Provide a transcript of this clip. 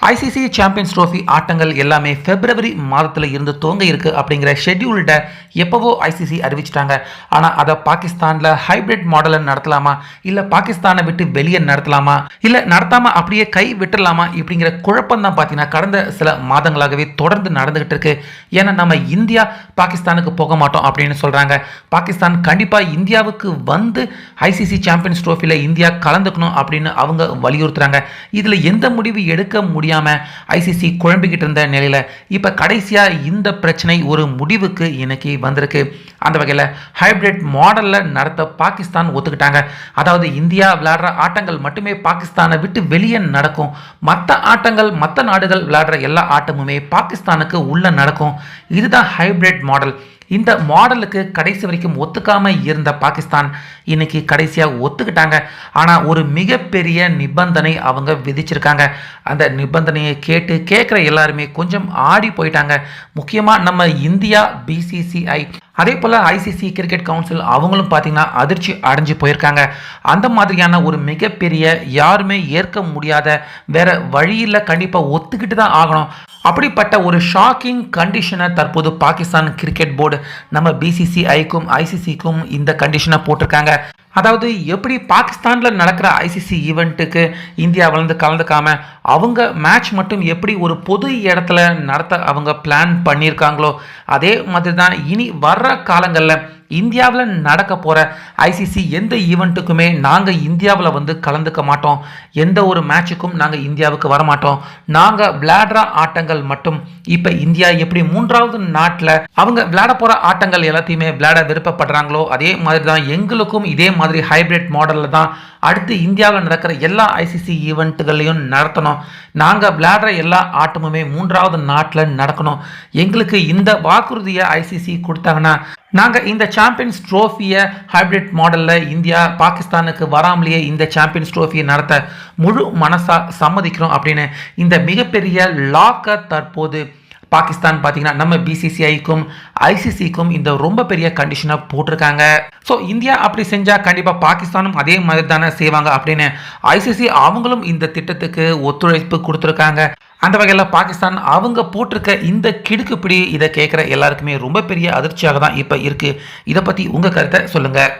ICC champions trophy ஆட்டங்கள் எல்லாமே பிப்ரவரி மாதத்தில் இருந்து துவங்க இருக்கு அப்படிங்கிற ஷெட்யூல்ட எப்போவோ ஐசிசி அறிவிச்சிட்டாங்க. ஆனால் அதை பாகிஸ்தானில் ஹைபிரிட் மாடலில் நடத்தலாமா, இல்லை பாகிஸ்தானை விட்டு வெளியே நடத்தலாமா, இல்லை நடத்தாமல் அப்படியே கை விட்டுடலாமா இப்படிங்கிற குழப்பம் தான் பார்த்தீங்கன்னா கடந்த சில மாதங்களாகவே தொடர்ந்து நடந்துகிட்டு இருக்கு. ஏன்னா நம்ம இந்தியா பாகிஸ்தானுக்கு போக மாட்டோம் அப்படின்னு சொல்கிறாங்க. பாகிஸ்தான் கண்டிப்பாக இந்தியாவுக்கு வந்து ஐசிசி சாம்பியன்ஸ் ட்ரோஃபியில் இந்தியா கலந்துக்கணும் அப்படின்னு அவங்க வலியுறுத்துறாங்க. இதில் எந்த முடிவு எடுக்க முடியாமல் ஐசிசி குழம்பிக்கிட்டு இருந்த நிலையில் இப்போ கடைசியாக இந்த பிரச்சனை ஒரு முடிவுக்கு இன்னைக்கு வந்திருக்கு. அந்த வகையில் ஹைபிரிட் மாடலில் நடத்த பாகிஸ்தான் ஒத்துக்கிட்டாங்க. அதாவது இந்தியா விளையாடுற ஆட்டங்கள் மட்டுமே பாகிஸ்தானை விட்டு வெளியே நடக்கும். மற்ற ஆட்டங்கள் மற்ற நாடுகள் விளையாடுற எல்லா ஆட்டமுமே பாகிஸ்தானுக்கு உள்ள நடக்கும். இதுதான் ஹைபிரிட் மாடல். இந்த மாடலுக்கு கடைசி வரைக்கும் ஒத்துக்காம இருந்த பாகிஸ்தான் இன்னைக்கு கடைசியாக ஒத்துக்கிட்டாங்க. ஆனால் ஒரு மிகப்பெரிய நிபந்தனை அவங்க விதிச்சிருக்காங்க. அந்த நிபந்தனையை கேட்குற எல்லாருமே கொஞ்சம் ஆடி போயிட்டாங்க. முக்கியமாக நம்ம இந்தியா, பிசிசிஐ, அதே போல் ஐசிசி கிரிக்கெட் கவுன்சில் அவங்களும் பார்த்தீங்கன்னா அதிர்ச்சி அடைஞ்சு போயிருக்காங்க. அந்த மாதிரியான ஒரு மிகப்பெரிய யாருமே ஏற்க முடியாத வேற வழியில் கண்டிப்பாக ஒத்துக்கிட்டு தான் ஆகணும். அப்படிப்பட்ட ஒரு ஷாக்கிங் கண்டிஷனை தற்போது பாகிஸ்தான் கிரிக்கெட் போர்டு நம்ம பிசிசிஐக்கும் ஐசிசிக்கும் இந்த கண்டிஷனை போட்டிருக்காங்க. அதாவது எப்படி பாகிஸ்தானில் நடக்கிற ஐசிசி ஈவெண்ட்டுக்கு இந்தியாவிலேருந்து கலந்துக்காம அவங்க மேட்ச் மட்டும் எப்படி ஒரு பொது இடத்துல நடத்த அவங்க பிளான் பண்ணியிருக்காங்களோ அதே மாதிரி தான் இனி வர்ற காலங்களில் இந்தியாவில் நடக்க போகிற ஐசிசி எந்த ஈவெண்ட்டுக்குமே நாங்கள் இந்தியாவில் வந்து கலந்துக்க மாட்டோம். எந்த ஒரு மேட்சுக்கும் நாங்கள் இந்தியாவுக்கு வரமாட்டோம். நாங்கள் விளையாடுற ஆட்டங்கள் மட்டும் இப்போ இந்தியா எப்படி மூன்றாவது நாட்டில் அவங்க விளையாட போகிற ஆட்டங்கள் எல்லாத்தையுமே விளையாட விருப்பப்படுறாங்களோ அதே மாதிரி தான் எங்களுக்கும் இதே மாதிரி ஹைபிரிட் மாடலில் தான் அடுத்து இந்தியாவில் நடக்கிற எல்லா ஐசிசி ஈவெண்ட்டுகளையும் நடத்தணும். நாங்கள் விளையாடுற எல்லா ஆட்டமுமே மூன்றாவது நாட்டில் நடக்கணும். எங்களுக்கு இந்த வாக்குறுதியை ஐசிசி கொடுத்தாங்கன்னா நாங்கள் இந்த சாம்பியன்ஸ் ட்ரோஃபியை ஹைபிரிட் மாடலில் இந்தியா பாகிஸ்தானுக்கு வராமலேயே இந்த சாம்பியன்ஸ் ட்ரோஃபியை நடத்த முழு மனசாக சம்மதிக்கிறோம் அப்படின்னு இந்த மிகப்பெரிய லாக்கை தற்போது பாகிஸ்தான் பார்த்தீங்கன்னா நம்ம பிசிசிஐக்கும் ஐசிசிக்கும் இந்த ரொம்ப பெரிய கண்டிஷனை போட்டிருக்காங்க. ஸோ இந்தியா அப்படி செஞ்சால் கண்டிப்பாக பாகிஸ்தானும் அதே மாதிரி தானே செய்வாங்க அப்படின்னு ஐசிசி அவங்களும் இந்த திட்டத்துக்கு ஒத்துழைப்பு கொடுத்துருக்காங்க. அந்த வகையில் பாகிஸ்தான் அவங்க போட்டிருக்க இந்த கிடுக்குப்பிடி இதை கேட்குற எல்லாருக்குமே ரொம்ப பெரிய அதிர்ச்சியாக தான் இப்போ இருக்குது. இதை பற்றி உங்கள் கருத்தை சொல்லுங்கள்.